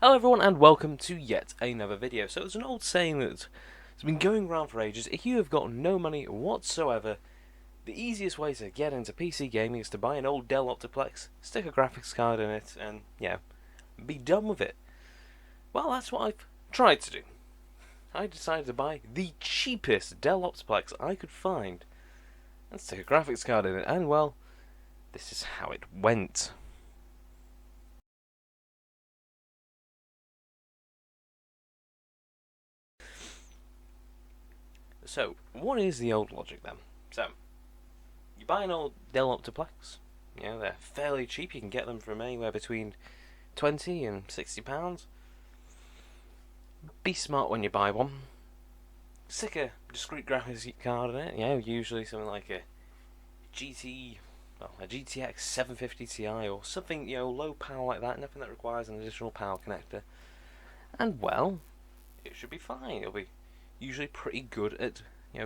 Hello everyone and welcome to yet another video. So it's an old saying that's been going around for ages. If you have got no money whatsoever, the easiest way to get into PC gaming is to buy an old Dell Optiplex, stick a graphics card in it, and be done with it. Well, that's what I've tried to do. I decided to buy the cheapest Dell Optiplex I could find and stick a graphics card in it, and well, this is how it went. So, what is the old logic then? So, you buy an old Dell Optiplex. They're fairly cheap. You can get them from anywhere between £20 and £60. Be smart when you buy one. Stick a discrete graphics card in it. Usually something like a GTX 750 Ti or something, low power like that. Nothing that requires an additional power connector. And well, it should be fine. It'll be usually pretty good at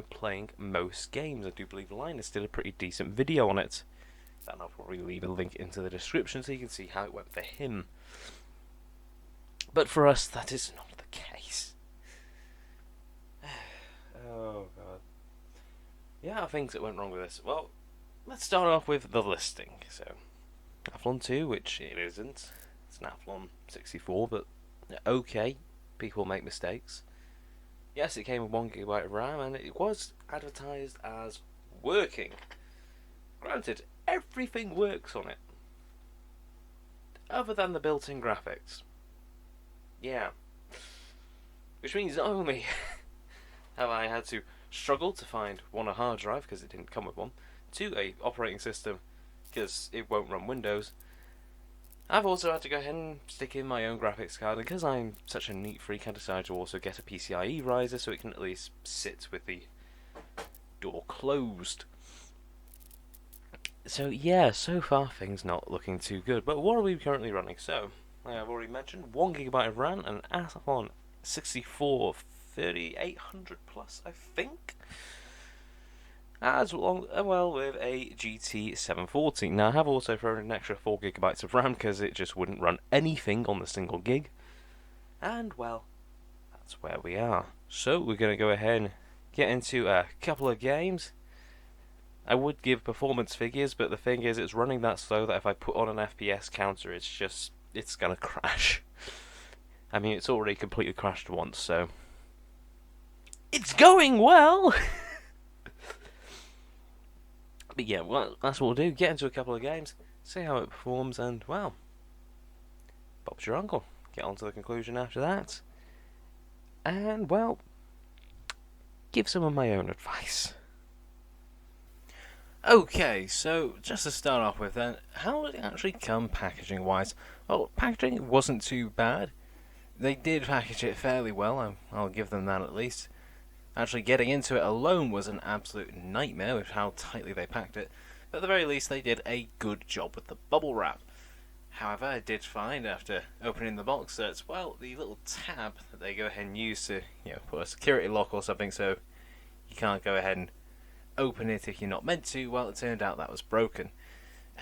playing most games. I do believe Linus did a pretty decent video on it. And I'll probably leave a link into the description so you can see how it went for him. But for us, that is not the case. Oh god. Yeah, things that went wrong with this. Well, let's start off with the listing. So, Athlon 2, which it isn't. It's an Athlon 64, but okay, people make mistakes. Yes, it came with 1GB of RAM, and it was advertised as working. Granted, everything works on it, other than the built-in graphics. Yeah. Which means not only have I had to struggle to find one, a hard drive, because it didn't come with one, two, a operating system, because it won't run Windows, I've also had to go ahead and stick in my own graphics card, and because I'm such a neat freak, I decided to also get a PCIe riser so it can at least sit with the door closed. So yeah, so far things not looking too good, but what are we currently running? So, I've already mentioned 1GB of RAM and Athlon 64 3800 plus, I think, as well with a GT 740. Now I have also thrown an extra 4GB of RAM because it just wouldn't run anything on the single gig, and well, that's where we are. So we're going to go ahead and get into a couple of games. I would give performance figures, but the thing is, it's running that slow that if I put on an FPS counter, it's gonna crash. I mean, it's already completely crashed once, so it's going well. But yeah, well, that's what we'll do. Get into a couple of games, see how it performs, and well, Bob's your uncle. Get on to the conclusion after that, and well, give some of my own advice. Okay, so just to start off with then, how did it actually come packaging wise? Well, packaging wasn't too bad. They did package it fairly well, I'll give them that at least. Actually getting into it alone was an absolute nightmare with how tightly they packed it, but at the very least they did a good job with the bubble wrap. However, I did find after opening the box that, well, the little tab that they go ahead and use to, put a security lock or something so you can't go ahead and open it if you're not meant to, well, it turned out that was broken.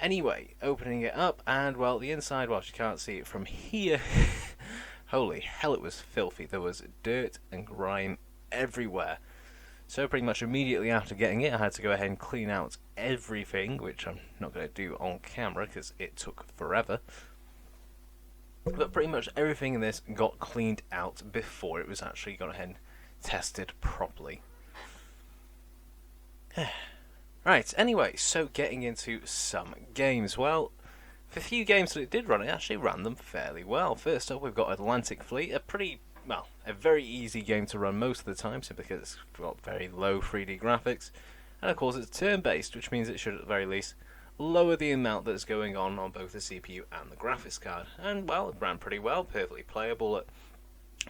Anyway, opening it up, and well, the inside, whilst you can't see it from here, holy hell, it was filthy. There was dirt and grime everywhere. So pretty much immediately after getting it, I had to go ahead and clean out everything, which I'm not going to do on camera because it took forever. But pretty much everything in this got cleaned out before it was actually gone ahead and tested properly. Right, anyway, so getting into some games. Well, the few games that it did run, it actually ran them fairly well. First up, we've got Atlantic Fleet, a very easy game to run most of the time, simply because it's got very low 3D graphics. And of course, it's turn-based, which means it should at the very least lower the amount that's going on both the CPU and the graphics card. And well, it ran pretty well, perfectly playable at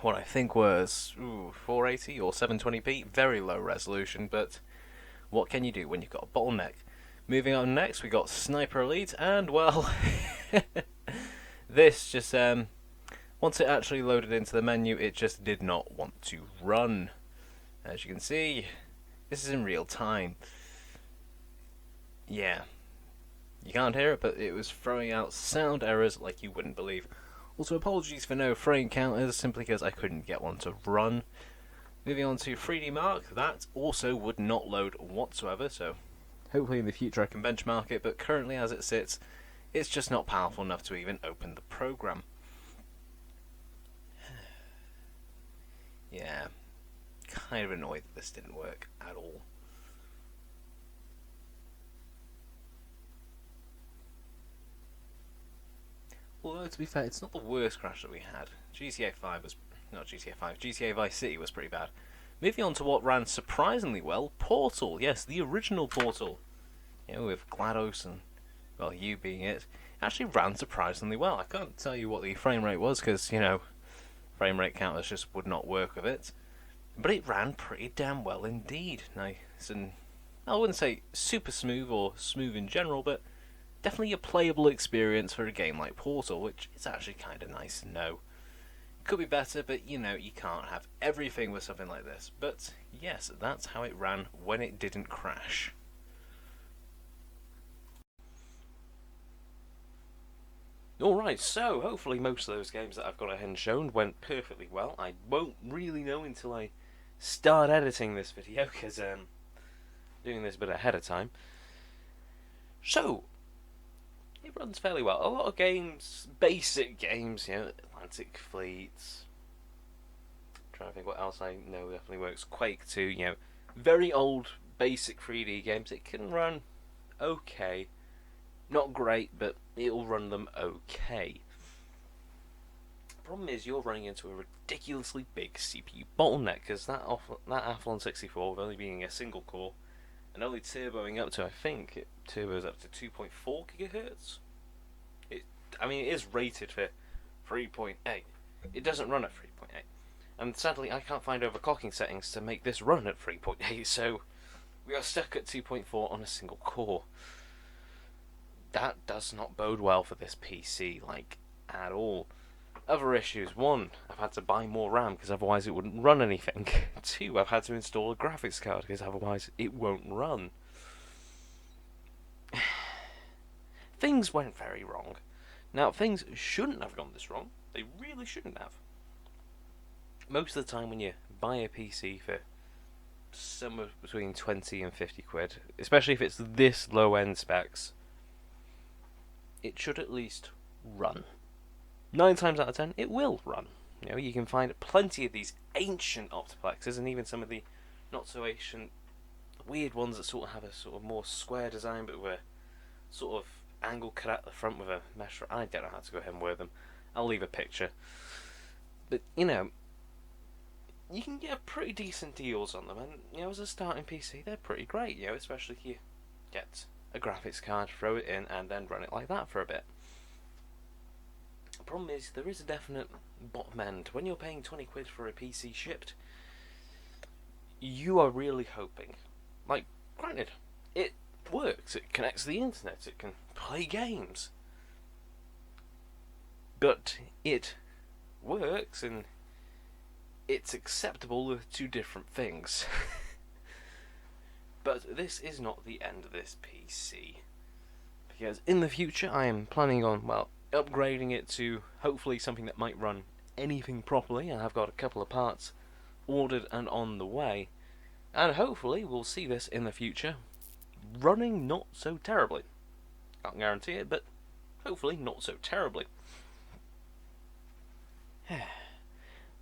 what I think was 480 or 720p, very low resolution, but what can you do when you've got a bottleneck? Moving on next, we got Sniper Elite, and well, this just, once it actually loaded into the menu, it just did not want to run. As you can see, this is in real time. Yeah, you can't hear it, but it was throwing out sound errors like you wouldn't believe. Also, apologies for no frame counters, simply because I couldn't get one to run. Moving on to 3D Mark, that also would not load whatsoever, so hopefully in the future I can benchmark it, but currently as it sits, it's just not powerful enough to even open the program. Yeah, kind of annoyed that this didn't work at all. Although, to be fair, it's not the worst crash that we had. GTA 5 was... not GTA 5, GTA Vice City was pretty bad. Moving on to what ran surprisingly well, Portal. Yes, the original Portal. You know, with GLaDOS and, well, you being it. Actually ran surprisingly well. I can't tell you what the frame rate was, because, you know, frame rate counters just would not work with it. But it ran pretty damn well indeed. Nice and... I wouldn't say super smooth or smooth in general, but definitely a playable experience for a game like Portal, which is actually kind of nice to know. Could be better, but you know, you can't have everything with something like this. But yes, that's how it ran when it didn't crash. Alright, so hopefully most of those games that I've gone ahead and shown went perfectly well. I won't really know until I start editing this video, because doing this a bit ahead of time. So, it runs fairly well. A lot of games, basic games, you know, Atlantic Fleet. Trying to think what else I know definitely works. Quake 2, you know, very old, basic 3D games. It can run okay. Not great, but it'll run them okay. Problem is, you're running into a ridiculously big CPU bottleneck, because that Athlon 64, with only being a single core, and only turboing up to, I think, it turbos up to 2.4 gigahertz. I mean, it is rated for 3.8. It doesn't run at 3.8. And sadly, I can't find overclocking settings to make this run at 3.8, so we are stuck at 2.4 on a single core. That does not bode well for this PC, like, at all. Other issues: 1, I've had to buy more RAM because otherwise it wouldn't run anything. 2, I've had to install a graphics card because otherwise it won't run. Things went very wrong. Now, things shouldn't have gone this wrong. They really shouldn't have. Most of the time when you buy a PC for somewhere between 20 and 50 quid, especially if it's this low end specs, it should at least run. 9 times out of 10, it will run. You know, you can find plenty of these ancient Optiplexes, and even some of the not so ancient, weird ones that sort of have a sort of more square design, but were sort of angle cut at the front with a mesh. I don't know how to go ahead and word them. I'll leave a picture. But you know, you can get pretty decent deals on them, and you know, as a starting PC, they're pretty great. You know, especially if you get a graphics card, throw it in, and then run it like that for a bit. The problem is, there is a definite bottom end. When you're paying 20 quid for a PC shipped, you are really hoping. Like, granted, it works, it connects to the internet, it can play games. But it works, and it's acceptable with 2 different things. But this is not the end of this PC. Because in the future I am planning on, well, upgrading it to hopefully something that might run anything properly. I have got a couple of parts ordered and on the way, and hopefully we'll see this in the future running not so terribly. Can't guarantee it, but hopefully not so terribly.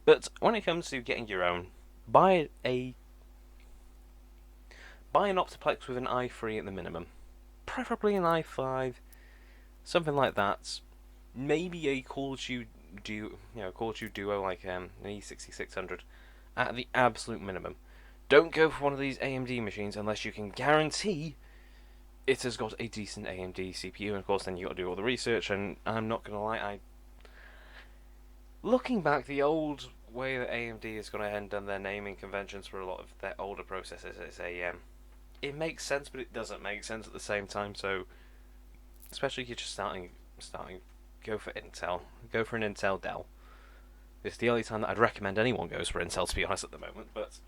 But when it comes to getting your own, buy an Optiplex with an i3 at the minimum, preferably an i5, something like that. Maybe a Call of Duty Duo like an E6600 at the absolute minimum. Don't go for one of these AMD machines unless you can guarantee it has got a decent AMD CPU, and of course then you got to do all the research. And I'm not gonna lie, looking back, the old way that AMD has gone ahead and done their naming conventions for a lot of their older processors, it makes sense, but it doesn't make sense at the same time. So, especially if you're just starting, go for Intel. Go for an Intel Dell. It's the only time that I'd recommend anyone goes for Intel, to be honest, at the moment. But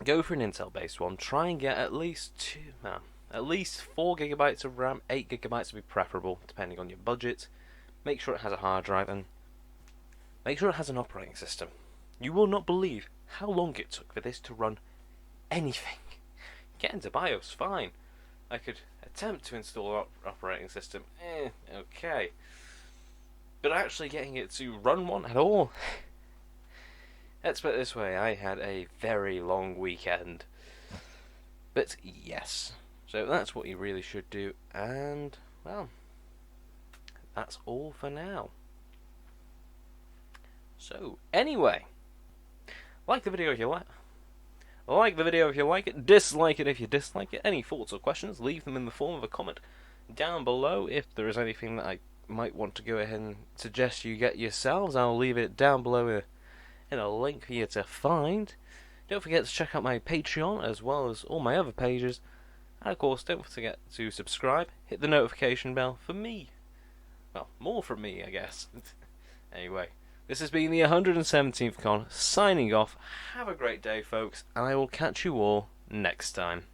go for an Intel-based one. Try and get at least 4 gigabytes of RAM. 8 gigabytes would be preferable, depending on your budget. make sure it has a hard drive, and make sure it has an operating system. You will not believe how long it took for this to run anything. Get into BIOS, fine. I could attempt to install an operating system, okay. But actually getting it to run one at all, let's put it this way, I had a very long weekend. But yes, so that's what you really should do, and, well, that's all for now. So, anyway, like the video if you like the video if you like it, dislike it if you dislike it. Any thoughts or questions, leave them in the form of a comment down below. If there is anything that I might want to go ahead and suggest you get yourselves, I'll leave it down below in a link for you to find. Don't forget to check out my Patreon as well as all my other pages. And of course, don't forget to subscribe, hit the notification bell for me. Well, more from me, I guess. Anyway, this has been the 117th Con, signing off. Have a great day, folks, and I will catch you all next time.